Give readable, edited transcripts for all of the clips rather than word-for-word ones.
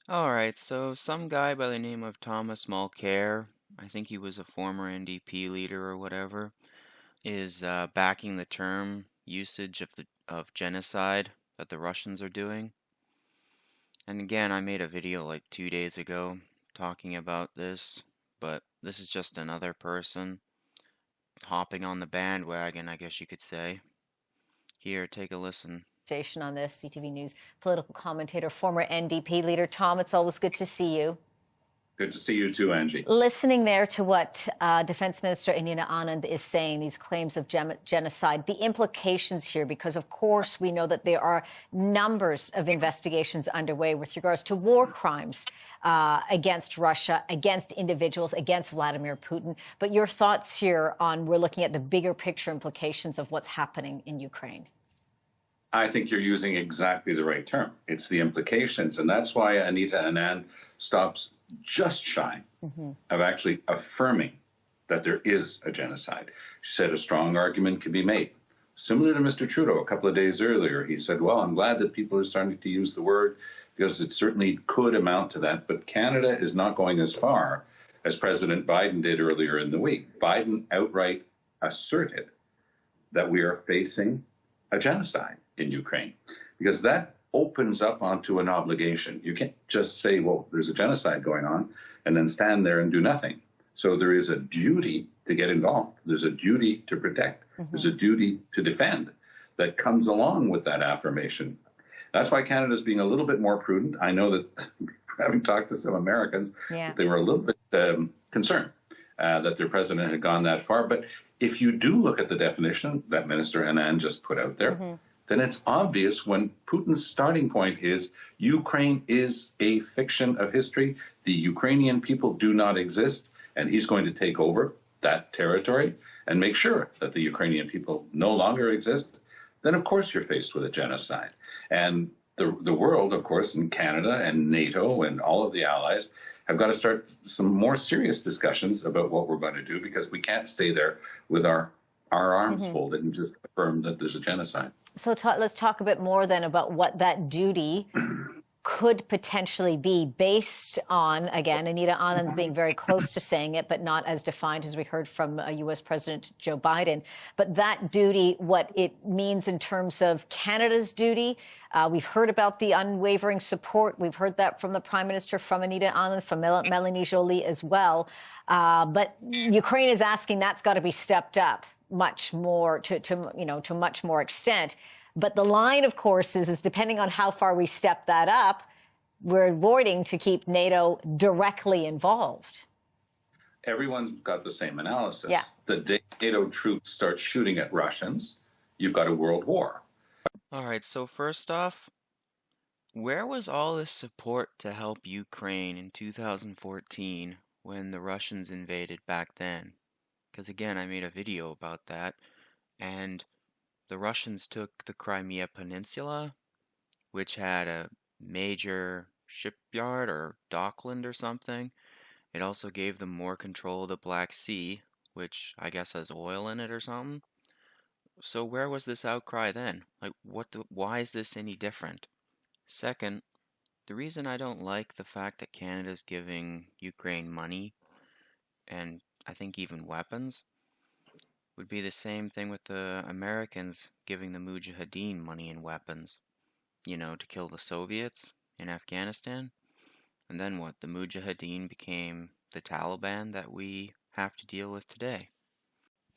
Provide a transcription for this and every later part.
All right, so some guy by the name of Thomas Mulcair, I think he was a former NDP leader or whatever, is backing the term usage of genocide that the Russians are doing. And again, I made a video like 2 days ago talking about this, but this is just another person hopping on the bandwagon, I guess you could say. Here, take a listen. On this, CTV News political commentator, former NDP leader. Tom, it's always good to see you. Good to see you too, Angie. Listening there to what Defense Minister Anita Anand is saying, these claims of genocide, the implications here, because of course we know that there are numbers of investigations underway with regards to war crimes against Russia, against individuals, against Vladimir Putin. But your thoughts here on, we're looking at the bigger picture implications of what's happening in Ukraine. I think you're using exactly the right term. It's the implications. And that's why Anita Anand stops just shy of actually affirming that there is a genocide. She said a strong argument can be made. Similar to Mr. Trudeau a couple of days earlier, he said, well, I'm glad that people are starting to use the word because it certainly could amount to that. But Canada is not going as far as President Biden did earlier in the week. Biden outright asserted that we are facing a genocide in Ukraine, because that opens up onto an obligation. You can't just say, well, there's a genocide going on, and then stand there and do nothing. So there is a duty to get involved. There's a duty to protect. There's a duty to defend that comes along with that affirmation. That's why Canada's being a little bit more prudent. I know that having talked to some Americans, they were a little bit concerned that their president had gone that far. But if you do look at the definition that Minister Anand just put out there, then it's obvious when Putin's starting point is Ukraine is a fiction of history. The Ukrainian people do not exist, and he's going to take over that territory and make sure that the Ukrainian people no longer exist. Then, of course, you're faced with a genocide. And the world, of course, and Canada and NATO and all of the allies have got to start some more serious discussions about what we're going to do, because we can't stay there with our arms folded and just affirm that there's a genocide. So let's talk a bit more then about what that duty could potentially be based on, again, Anita Anand being very close to saying it, but not as defined as we heard from U.S. President Joe Biden. But that duty, what it means in terms of Canada's duty. We've heard about the unwavering support. We've heard that from the Prime Minister, from Anita Anand, from Melanie Joly as well. But Ukraine is asking that's got to be stepped up much more to much more extent. But the line, of course, is depending on how far we step that up, we're avoiding to keep NATO directly involved. Everyone's got the same analysis. Yeah. The day NATO troops start shooting at Russians, you've got a world war. All right, so first off, where was all this support to help Ukraine in 2014 when the Russians invaded back then? Because again, I made a video about that, and the Russians took the Crimea Peninsula, which had a major shipyard or dockland or something. It also gave them more control of the Black Sea, which I guess has oil in it or something. So where was this outcry then? Like, why is this any different? Second, the reason I don't like the fact that Canada's giving Ukraine money, and I think even weapons, would be the same thing with the Americans giving the Mujahideen money and weapons, to kill the Soviets in Afghanistan. And then what? The Mujahideen became the Taliban that we have to deal with today.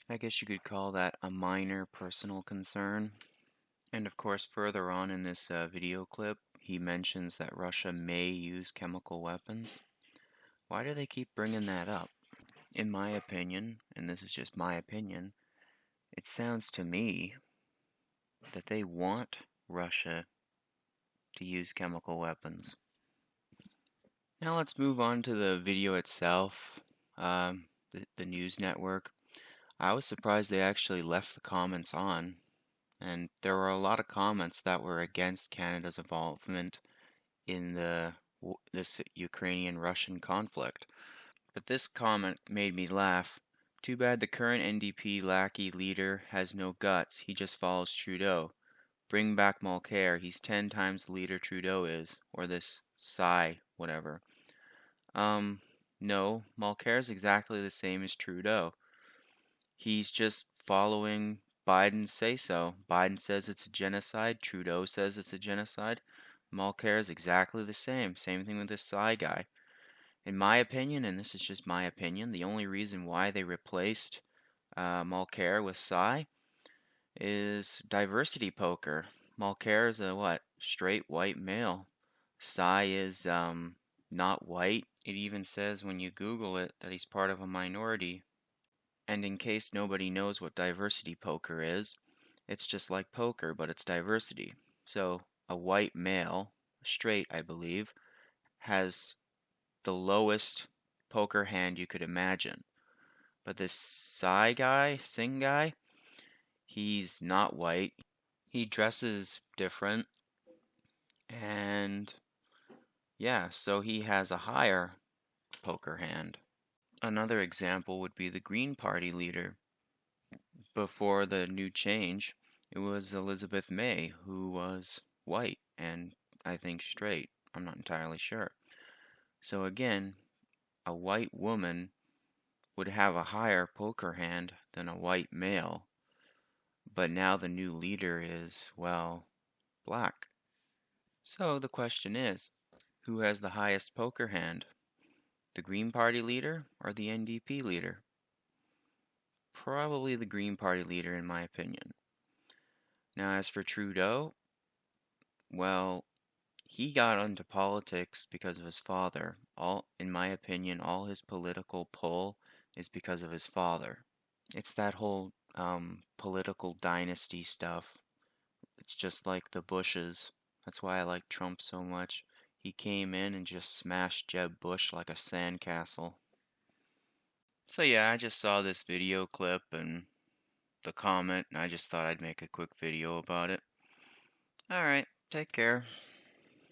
I guess you could call that a minor personal concern. And of course, further on in this video clip, he mentions that Russia may use chemical weapons. Why do they keep bringing that up? In my opinion, and this is just my opinion, it sounds to me that they want Russia to use chemical weapons. Now let's move on to the video itself, the news network. I was surprised they actually left the comments on, and there were a lot of comments that were against Canada's involvement in this Ukrainian-Russian conflict. But this comment made me laugh. Too bad the current NDP lackey leader has no guts. He just follows Trudeau. Bring back Mulcair. He's 10 times the leader Trudeau is. Or this Cy, whatever. No, Mulcair is exactly the same as Trudeau. He's just following Biden's say-so. Biden says it's a genocide. Trudeau says it's a genocide. Mulcair is exactly the same. Same thing with this Psy guy. In my opinion, and this is just my opinion, the only reason why they replaced Mulcair with Psy is diversity poker. Mulcair is a what? Straight white male. Psy is not white. It even says when you Google it that he's part of a minority. And in case nobody knows what diversity poker is, it's just like poker, but it's diversity. So a white male, straight I believe, has the lowest poker hand you could imagine. But this Singh guy, he's not white. He dresses different. And yeah, so he has a higher poker hand. Another example would be the Green Party leader. Before the new change, it was Elizabeth May, who was white and I think straight. I'm not entirely sure. So again, a white woman would have a higher poker hand than a white male. But now the new leader is, well, black. So the question is, who has the highest poker hand? The Green Party leader or the NDP leader? Probably the Green Party leader in my opinion. Now as for Trudeau, well, he got into politics because of his father. In my opinion, all his political pull is because of his father. It's that whole political dynasty stuff. It's just like the Bushes. That's why I like Trump so much. He came in and just smashed Jeb Bush like a sandcastle. So yeah, I just saw this video clip and the comment, and I just thought I'd make a quick video about it. Alright, take care.